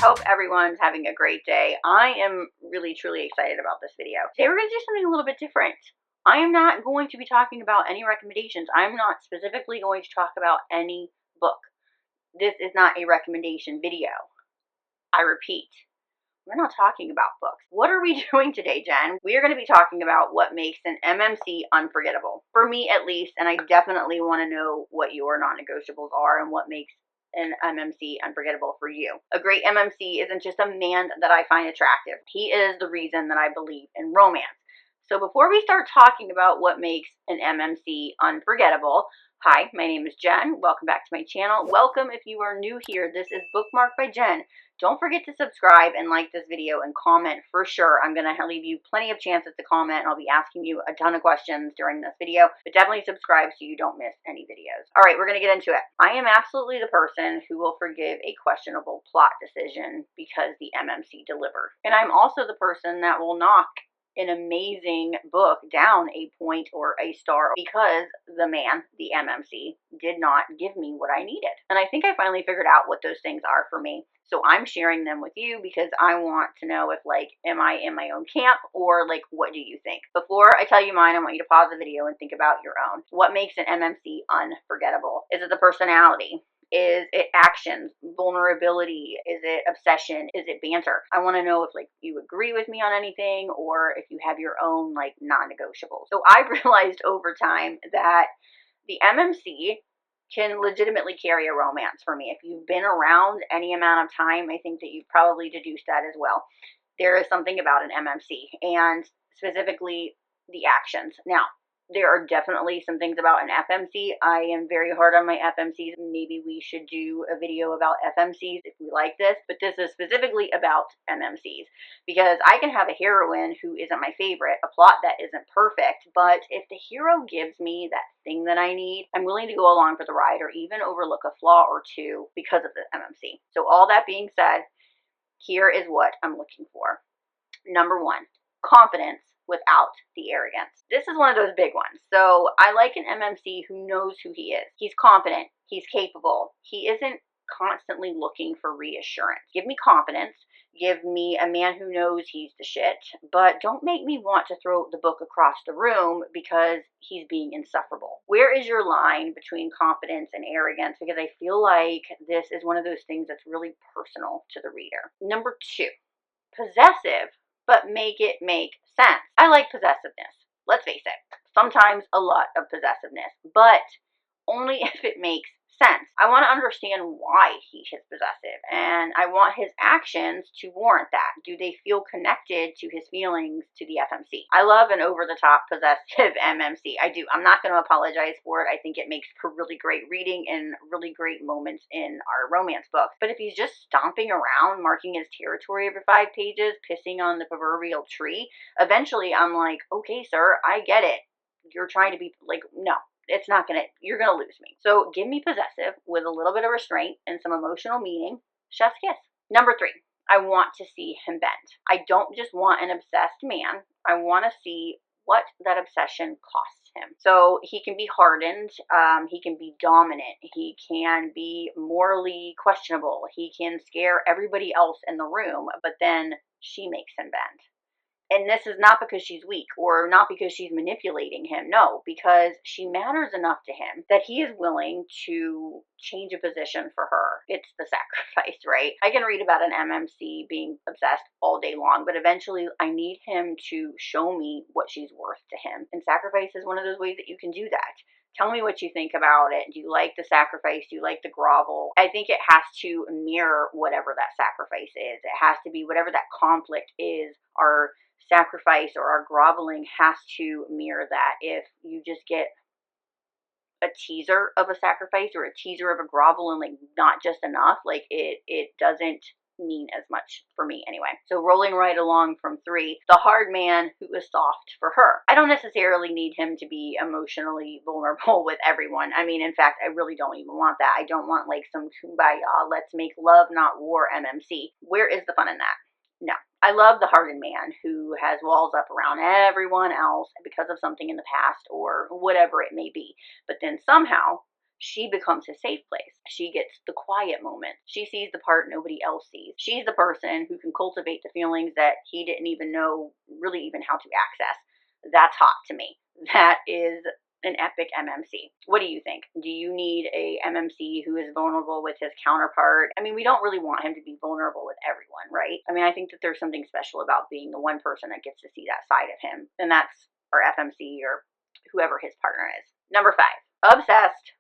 Hope everyone's having a great day. I am really, truly excited about this video. Today we're going to do something a little bit different. I am not going to be talking about any recommendations. I'm not specifically going to talk about any book. This is not a recommendation video. I repeat, we're not talking about books. What are we doing today, Jen? We are going to be talking about what makes an MMC unforgettable. For me, at least, and I definitely want to know what your non-negotiables are and what makes an MMC unforgettable for you. A great MMC isn't just a man that I find attractive. He is the reason that I believe in romance. So before we start talking about what makes an MMC unforgettable, hi, my name is Jen. Welcome back to my channel. Welcome if you are new here. This is Bookmarked by Jen. Don't forget to subscribe and like this video and comment for sure. I'm going to leave you plenty of chances to comment. I'll be asking you a ton of questions during this video, but definitely subscribe so you don't miss any videos. All right, we're going to get into it. I am absolutely the person who will forgive a questionable plot decision because the MMC delivered. And I'm also the person that will knock an amazing book down a point or a star because the man, the MMC, did not give me what I needed. And I think I finally figured out what those things are for me. So I'm sharing them with you because I want to know if, am I in my own camp or, what do you think? Before I tell you mine, I want you to pause the video and think about your own. What makes an MMC unforgettable? Is it the personality? Is it actions, vulnerability? Is it obsession? Is it banter? I want to know if you agree with me on anything or if you have your own non-negotiables. So I've realized over time that the MMC can legitimately carry a romance for me. If you've been around any amount of time, I think that you've probably deduced that as well. There is something about an MMC and specifically the actions. Now, there are definitely some things about an FMC. I am very hard on my FMCs. Maybe we should do a video about FMCs if we like this, but this is specifically about MMCs because I can have a heroine who isn't my favorite, a plot that isn't perfect, but if the hero gives me that thing that I need, I'm willing to go along for the ride or even overlook a flaw or two because of the MMC. So all that being said, here is what I'm looking for. Number one, confidence without the arrogance. This is one of those big ones. So I like an MMC who knows who he is. He's confident. He's capable. He isn't constantly looking for reassurance. Give me confidence. Give me a man who knows he's the shit, but don't make me want to throw the book across the room because he's being insufferable. Where is your line between confidence and arrogance? Because I feel like this is one of those things that's really personal to the reader. Number two, possessive, but make it make sense. I like possessiveness. Let's face it. Sometimes a lot of possessiveness, but only if it makes sense. I want to understand why he is possessive, and I want his actions to warrant that. Do they feel connected to his feelings to the FMC? I love an over-the-top possessive MMC. I do. I'm not going to apologize for it. I think it makes for really great reading and really great moments in our romance books. But if he's just stomping around, marking his territory every 5 pages, pissing on the proverbial tree, eventually I'm like, okay, sir, I get it. You're trying to be no. It's not you're gonna lose me. So give me possessive with a little bit of restraint and some emotional meaning. Chef's kiss. Number 3, I want to see him bend. I don't just want an obsessed man. I want to see what that obsession costs him. So he can be hardened, he can be dominant, he can be morally questionable, he can scare everybody else in the room, but then she makes him bend. And this is not because she's weak or not because she's manipulating him. No, because she matters enough to him that he is willing to change a position for her. It's the sacrifice, right? I can read about an MMC being obsessed all day long, but eventually I need him to show me what she's worth to him. And sacrifice is one of those ways that you can do that. Tell me what you think about it. Do you like the sacrifice? Do you like the grovel? I think it has to mirror whatever that sacrifice is. It has to be whatever that conflict is. Our sacrifice or our groveling has to mirror that. If you just get a teaser of a sacrifice or a teaser of a grovel and not just enough, it doesn't mean as much for me anyway. So rolling right along from 3, the hard man who is soft for her. I don't necessarily need him to be emotionally vulnerable with everyone. I mean, in fact, I really don't even want that. I don't want some kumbaya, let's make love not war MMC. Where is the fun in that? No. I love the hardened man who has walls up around everyone else because of something in the past or whatever it may be. But then somehow She becomes his safe place. She gets the quiet moment. She sees the part nobody else sees. She's the person who can cultivate the feelings that he didn't even know really even how to access. That's hot to me. That is an epic MMC. What do you think? Do you need a MMC who is vulnerable with his counterpart? I mean, we don't really want him to be vulnerable with everyone, right? I mean, I think that there's something special about being the one person that gets to see that side of him, and that's our FMC or whoever his partner is. Number 5, obsessed,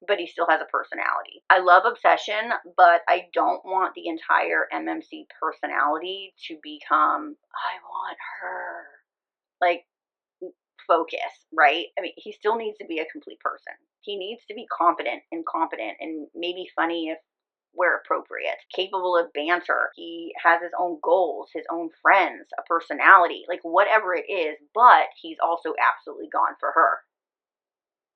but he still has a personality. I love obsession, but I don't want the entire MMC personality to become, I want her. Like, focus, right? I mean, he still needs to be a complete person. He needs to be confident and competent and maybe funny if where appropriate, capable of banter. He has his own goals, his own friends, a personality, like whatever it is, but he's also absolutely gone for her.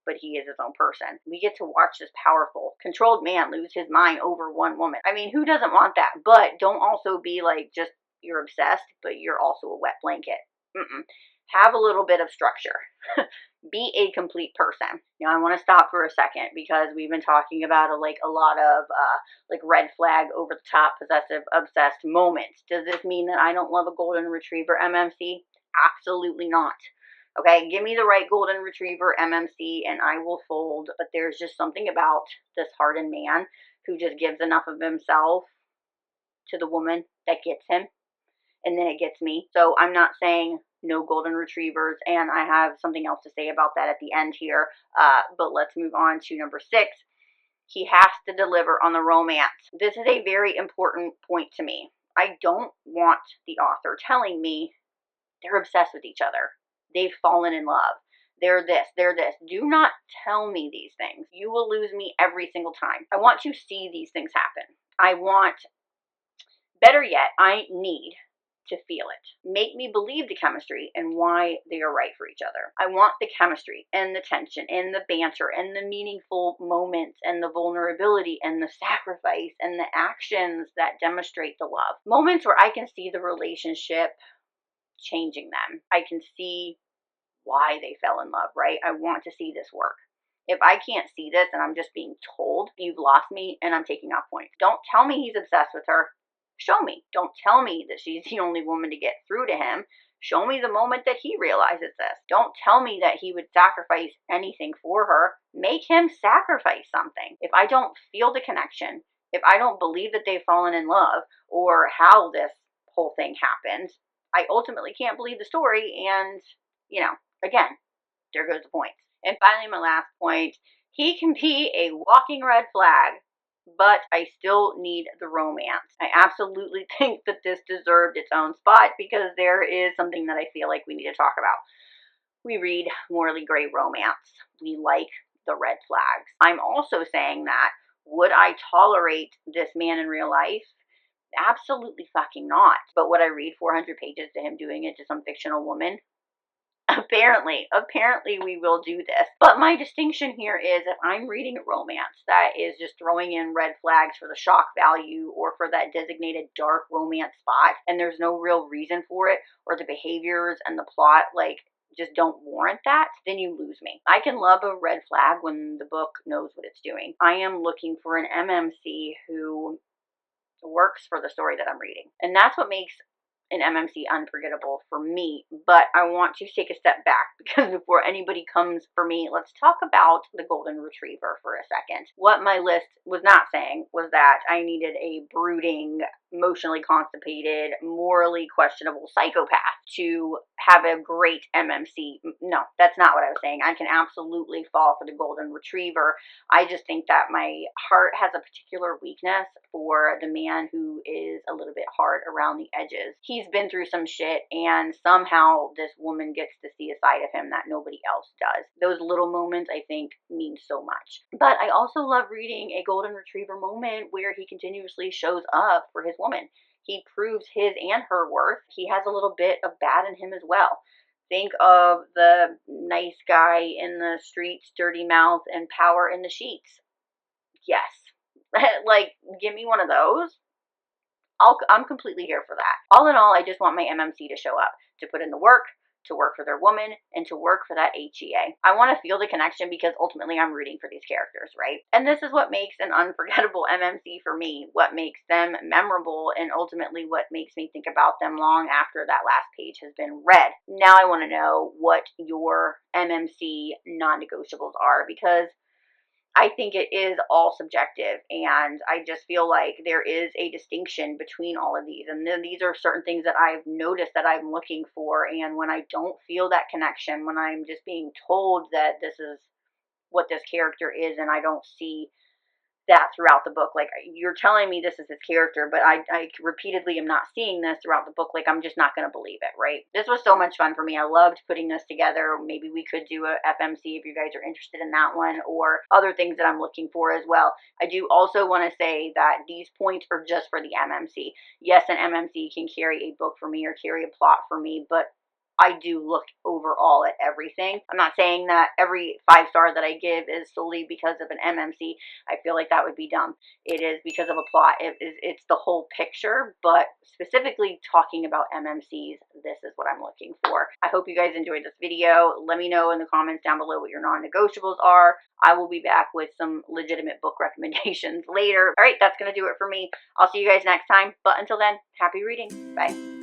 But he is his own person. We get to watch this powerful, controlled man lose his mind over one woman. I mean, who doesn't want that? But don't also be like just you're obsessed, but you're also a wet blanket. Have a little bit of structure. Be a complete person. Now, I want to stop for a second because we've been talking about a lot of like red flag, over the top, possessive, obsessed moments. Does this mean that I don't love a golden retriever MMC? Absolutely not. Okay, give me the right golden retriever MMC and I will fold. But there's just something about this hardened man who just gives enough of himself to the woman that gets him, and then it gets me. So I'm not saying no golden retrievers, and I have something else to say about that at the end here. But let's move on to number 6. He has to deliver on the romance. This is a very important point to me. I don't want the author telling me they're obsessed with each other. They've fallen in love. They're this, they're this. Do not tell me these things. You will lose me every single time. I want to see these things happen. Better yet, I need to feel it. Make me believe the chemistry and why they are right for each other. I want the chemistry and the tension and the banter and the meaningful moments and the vulnerability and the sacrifice and the actions that demonstrate the love. Moments where I can see the relationship changing them. I can see why they fell in love, right? I want to see this work. If I can't see this and I'm just being told, you've lost me and I'm taking off points. Don't tell me he's obsessed with her. Show me. Don't tell me that she's the only woman to get through to him. Show me the moment that he realizes this. Don't tell me that he would sacrifice anything for her. Make him sacrifice something. If I don't feel the connection, if I don't believe that they've fallen in love or how this whole thing happened, I ultimately can't believe the story. And, again, there goes the point. And finally, my last point, he can be a walking red flag, but I still need the romance. I absolutely think that this deserved its own spot because there is something that I feel like we need to talk about. We read morally gray romance. We like the red flags. I'm also saying that, would I tolerate this man in real life? Absolutely fucking not. But would I read 400 pages to him doing it to some fictional woman? Apparently we will do this. But my distinction here is if I'm reading a romance that is just throwing in red flags for the shock value or for that designated dark romance spot, and there's no real reason for it, or the behaviors and the plot just don't warrant that, then you lose me. I can love a red flag when the book knows what it's doing. I am looking for an MMC who works for the story that I'm reading. And that's what makes an MMC unforgettable for me. But I want to take a step back because before anybody comes for me, let's talk about the golden retriever for a second. What my list was not saying was that I needed a brooding, emotionally constipated, morally questionable psychopath to have a great MMC. No, that's not what I was saying. I can absolutely fall for the golden retriever. I just think that my heart has a particular weakness for the man who is a little bit hard around the edges. He's been through some shit, and somehow this woman gets to see a side of him that nobody else does. Those little moments, I think, mean so much. But I also love reading a golden retriever moment where he continuously shows up for his woman. He proves his and her worth. He has a little bit of bad in him as well. Think of the nice guy in the streets, dirty mouth, and power in the sheets. Yes. Give me one of those. I'm completely here for that. All in all, I just want my MMC to show up, to put in the work, to work for their woman, and to work for that HEA. I want to feel the connection because ultimately I'm rooting for these characters, right? And this is what makes an unforgettable MMC for me, what makes them memorable, and ultimately what makes me think about them long after that last page has been read. Now I want to know what your MMC non-negotiables are, because I think it is all subjective, and I just feel like there is a distinction between all of these. And then these are certain things that I've noticed that I'm looking for, and when I don't feel that connection, when I'm just being told that this is what this character is, and I don't see that throughout the book. Like, you're telling me this is his character, but I repeatedly am not seeing this throughout the book. Like, I'm just not going to believe it, right? This was so much fun for me. I loved putting this together. Maybe we could do a FMC if you guys are interested in that one, or other things that I'm looking for as well. I do also want to say that these points are just for the MMC. Yes, an MMC can carry a book for me or carry a plot for me, but I do look overall at everything. I'm not saying that every 5-star that I give is solely because of an MMC. I feel like that would be dumb. It is because of a plot. It's the whole picture, but specifically talking about MMCs, this is what I'm looking for. I hope you guys enjoyed this video. Let me know in the comments down below what your non-negotiables are. I will be back with some legitimate book recommendations later. All right, that's going to do it for me. I'll see you guys next time. But until then, happy reading. Bye.